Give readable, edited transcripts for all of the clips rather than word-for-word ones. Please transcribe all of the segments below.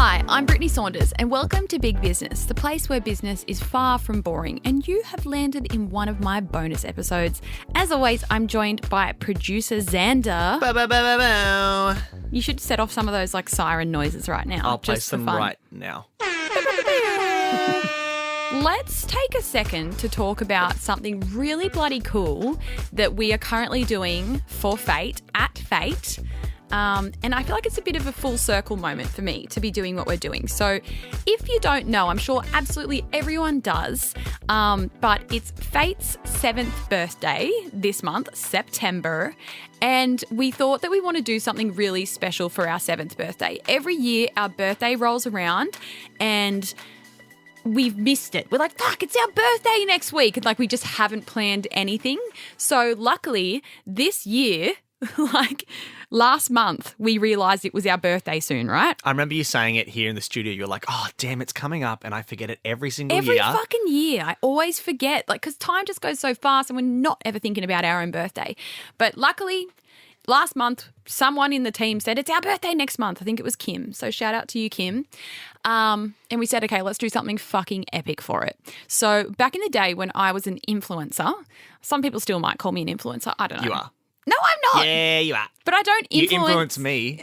Hi, I'm Brittney Saunders and welcome to Big Business, the place where business is far from boring, and you have landed in one of my bonus episodes. As always, I'm joined by producer Xander. Bow, bow, bow, bow, bow. You should set off some of those like siren noises right now. I'll just place them fun. right now. Let's take a second to talk about something really bloody cool that we are currently doing for FAYT at FAYT. And I feel like it's a bit of a full circle moment for me to be doing what we're doing. So if you don't know, I'm sure absolutely everyone does, but it's FAYT's 7th birthday this month, September, and we thought that we want to do something really special for our 7th birthday. Every year our birthday rolls around and we've missed it. We're like, fuck, it's our birthday next week. And like, we just haven't planned anything. So luckily this year, like last month, we realised it was our birthday soon, right? I remember you saying it here in the studio. You're like, oh, damn, it's coming up. And I forget it every single Every year. fucking year. I always forget, like, because time just goes so fast and we're not ever thinking about our own birthday. But luckily, last month, someone in the team said, it's our birthday next month. I think it was Kim. So shout out to you, Kim. And we said, okay, let's do something fucking epic for it. So back in the day when I was an influencer, some people still might call me an influencer. I don't know. You are. No, I'm not. Yeah, you are. But I don't You influence me.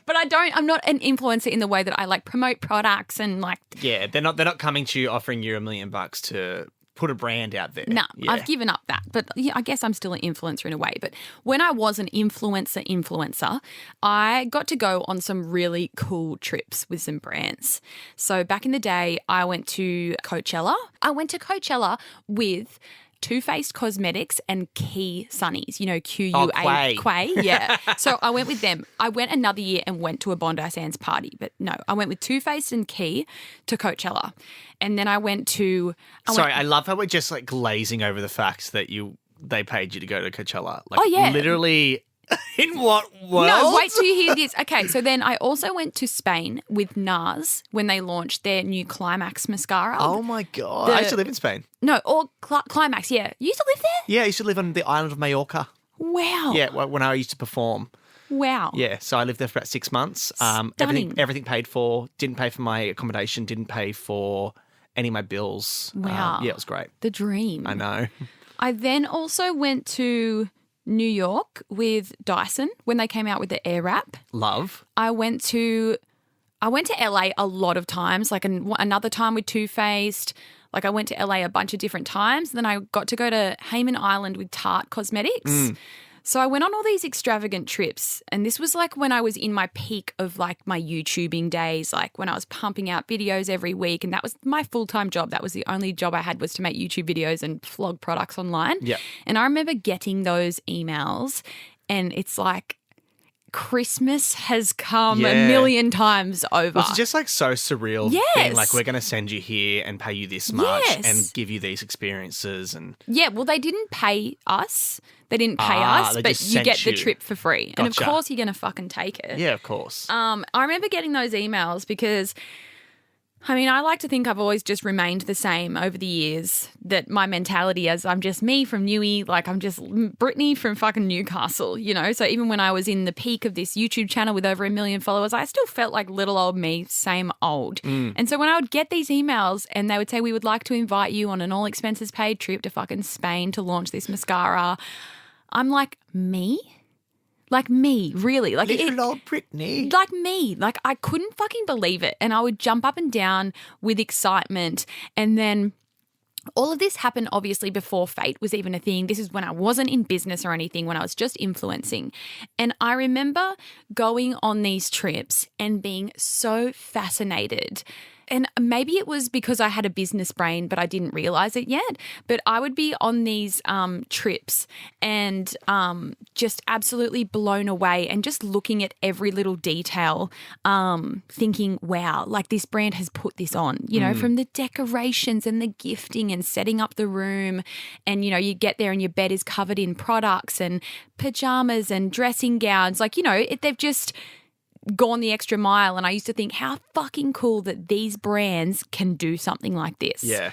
But I'm not an influencer in the way that I like promote products and like. Yeah, they're not coming to you offering you $1 million to put a brand out there. No, Yeah. I've given up that. But yeah, I guess I'm still an influencer in a way. But when I was an influencer, I got to go on some really cool trips with some brands. So back in the day, I went to Coachella. I went to Coachella with Too Faced Cosmetics and Key Sunnies, you know, Q-U-A, Quay. Yeah. So I went with them. I went another year and went to a Bondi Sands party, but no, I went with Too Faced and Key to Coachella. And then I went to... I love how we're just like glazing over the fact that they paid you to go to Coachella. Like, Oh, yeah. Literally... In what world? No, wait till you hear this. Okay, so then I also went to Spain with NARS when they launched their new Climax mascara. Oh my God. I used to live in Spain. No, or Climax, yeah. You used to live there? Yeah, I used to live on the island of Mallorca. Wow. Yeah, when I used to perform. Wow. Yeah, so I lived there for about 6 months. Stunning. Everything paid for. Didn't pay for my accommodation. Didn't pay for any of my bills. Wow. Yeah, it was great. The dream. I know. I then also went to New York with Dyson when they came out with the Air Wrap. Love. I went to LA a lot of times, like another time with Too Faced. Like I went to LA a bunch of different times. Then I got to go to Hayman Island with Tarte Cosmetics. So I went on all these extravagant trips, and this was like when I was in my peak of like my YouTubing days, like when I was pumping out videos every week, and that was my full-time job. That was the only job I had, was to make YouTube videos and flog products online. Yeah. And I remember getting those emails, and it's like Christmas has come a million times over. It's just like so surreal. Yes. Being like, we're going to send you here and pay you this much Yes. and give you these experiences. And Yeah, well, they didn't pay us. They didn't pay us, they but just you sent get the you. trip for free. And of Gotcha. course you're going to fucking take it. Yeah, of course. I remember getting those emails because, I mean, I like to think I've always just remained the same over the years, that my mentality is I'm just me from Newey, like I'm just Brittney from fucking Newcastle, you know? So even when I was in the peak of this YouTube channel with over 1 million followers, I still felt like little old me, same old. And so when I would get these emails and they would say, we would like to invite you on an all expenses paid trip to fucking Spain to launch this mascara, I'm like, me? Like me, really? Like Little old Brittney. Like me. Like I couldn't fucking believe it. And I would jump up and down with excitement. And then all of this happened obviously before FAYT was even a thing. This is when I wasn't in business or anything, when I was just influencing. And I remember going on these trips and being so fascinated. And maybe it was because I had a business brain, but I didn't realize it yet. But I would be on these trips and just absolutely blown away and just looking at every little detail, thinking, wow, like this brand has put this on, you know, from the decorations and the gifting and setting up the room. And, you know, you get there and your bed is covered in products and pajamas and dressing gowns. Like, you know, they've just gone the extra mile. And I used to think how fucking cool that these brands can do something like this. Yeah.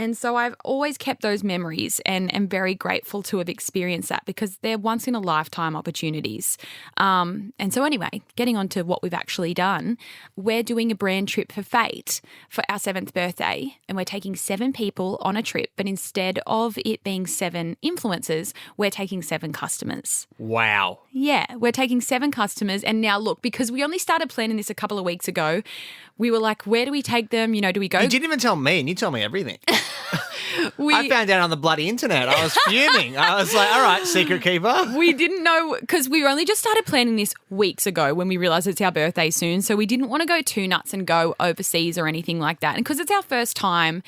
And so I've always kept those memories and am very grateful to have experienced that because they're once in a lifetime opportunities. And so anyway, getting on to what we've actually done, we're doing a brand trip for FAYT for our 7th birthday, and we're taking 7 people on a trip, but instead of it being 7 influencers, we're taking 7 customers. Wow. Yeah, we're taking 7 customers. And now look, because we only started planning this a couple of weeks ago, we were like, where do we take them? You know, do we go? You didn't even tell me, and you told me everything. We, I found out on the bloody internet. I was fuming. I was like, all right, secret keeper. We didn't know because we only just started planning this weeks ago when we realised it's our birthday soon. So we didn't want to go too nuts and go overseas or anything like that. And because it's our first time,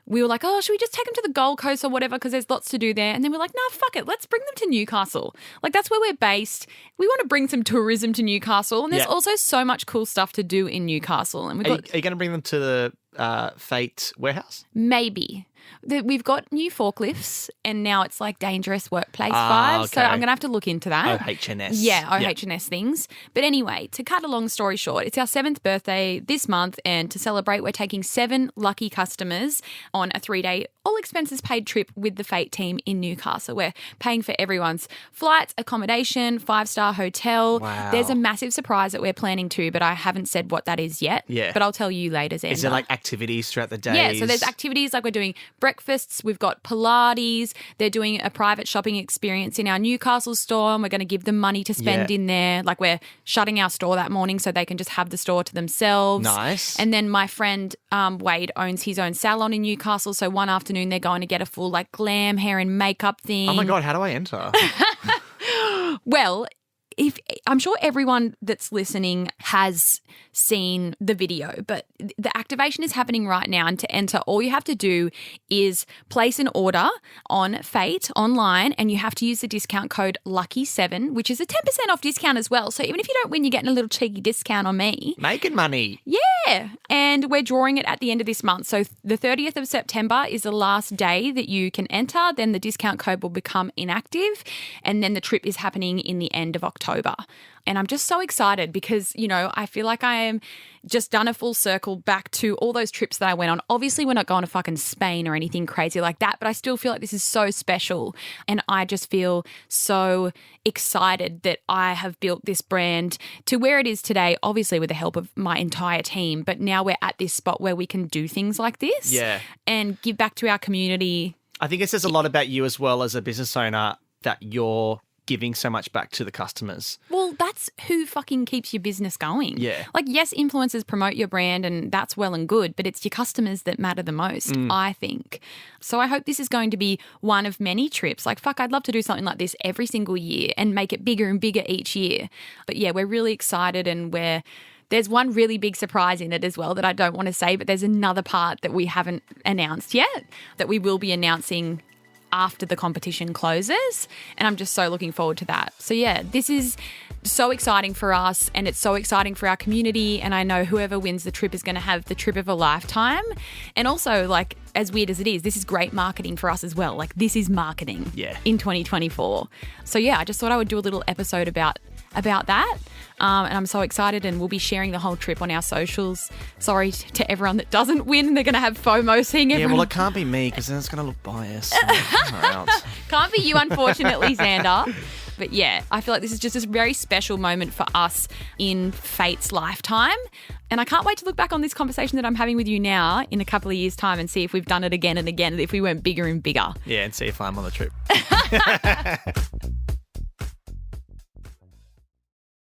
we were like, oh, should we just take them to the Gold Coast or whatever because there's lots to do there? And then we're like, no, fuck it. Let's bring them to Newcastle. Like, that's where we're based. We want to bring some tourism to Newcastle. And there's also so much cool stuff to do in Newcastle. And Are you going to bring them to the FAYT warehouse? Maybe. We've got new forklifts and now it's like dangerous workplace vibes. Okay. So I'm going to have to look into that. OHS. Yeah, OHS things. But anyway, to cut a long story short, it's our 7th birthday this month, and to celebrate, we're taking 7 lucky customers on a 3-day all expenses paid trip with the FAYT team in Newcastle. We're paying for everyone's flights, accommodation, 5-star hotel. Wow. There's a massive surprise that we're planning too, but I haven't said what that is yet. Yeah. But I'll tell you later, Xander. Is there like activities throughout the day? Yeah, so there's activities like we're doing breakfasts, we've got Pilates, they're doing a private shopping experience in our Newcastle store, and we're going to give them money to spend in there. Like, we're shutting our store that morning so they can just have the store to themselves. Nice. And then my friend Wade owns his own salon in Newcastle, so one afternoon they're going to get a full like glam hair and makeup thing. Oh my God, how do I enter? Well, I'm sure everyone that's listening has seen the video, but the activation is happening right now. And to enter, all you have to do is place an order on FAYT online, and you have to use the discount code LUCKY7, which is a 10% off discount as well. So even if you don't win, you're getting a little cheeky discount on me. Making money. Yeah. And we're drawing it at the end of this month. So the 30th of September is the last day that you can enter. Then the discount code will become inactive. And then the trip is happening in the end of October. And I'm just so excited because, you know, I feel like I am just done a full circle back to all those trips that I went on. Obviously, we're not going to fucking Spain or anything crazy like that, but I still feel like this is so special. And I just feel so excited that I have built this brand to where it is today, obviously with the help of my entire team. But now we're at this spot where we can do things like this and give back to our community. I think it says a lot about you as well as a business owner that you're giving so much back to the customers. Well, that's who fucking keeps your business going. Yeah. Like, yes, influencers promote your brand and that's well and good, but it's your customers that matter the most, I think. So I hope this is going to be one of many trips. Like, fuck, I'd love to do something like this every single year and make it bigger and bigger each year. But yeah, we're really excited, and there's one really big surprise in it as well that I don't want to say, but there's another part that we haven't announced yet that we will be announcing after the competition closes, and I'm just so looking forward to that. So yeah, this is so exciting for us, and it's so exciting for our community, and I know whoever wins the trip is going to have the trip of a lifetime. And also, like, as weird as it is, this is great marketing for us as well. Like, this is marketing in 2024. So yeah, I just thought I would do a little episode about that. And I'm so excited, and we'll be sharing the whole trip on our socials. Sorry to everyone that doesn't win. They're going to have FOMO seeing everyone. Yeah, well, it can't be me because then it's going to look biased. Can't be you, unfortunately, Xander. But yeah, I feel like this is just a very special moment for us in FAYT's lifetime. And I can't wait to look back on this conversation that I'm having with you now in a couple of years' time and see if we've done it again and again, and if we went bigger and bigger. Yeah, and see if I'm on the trip.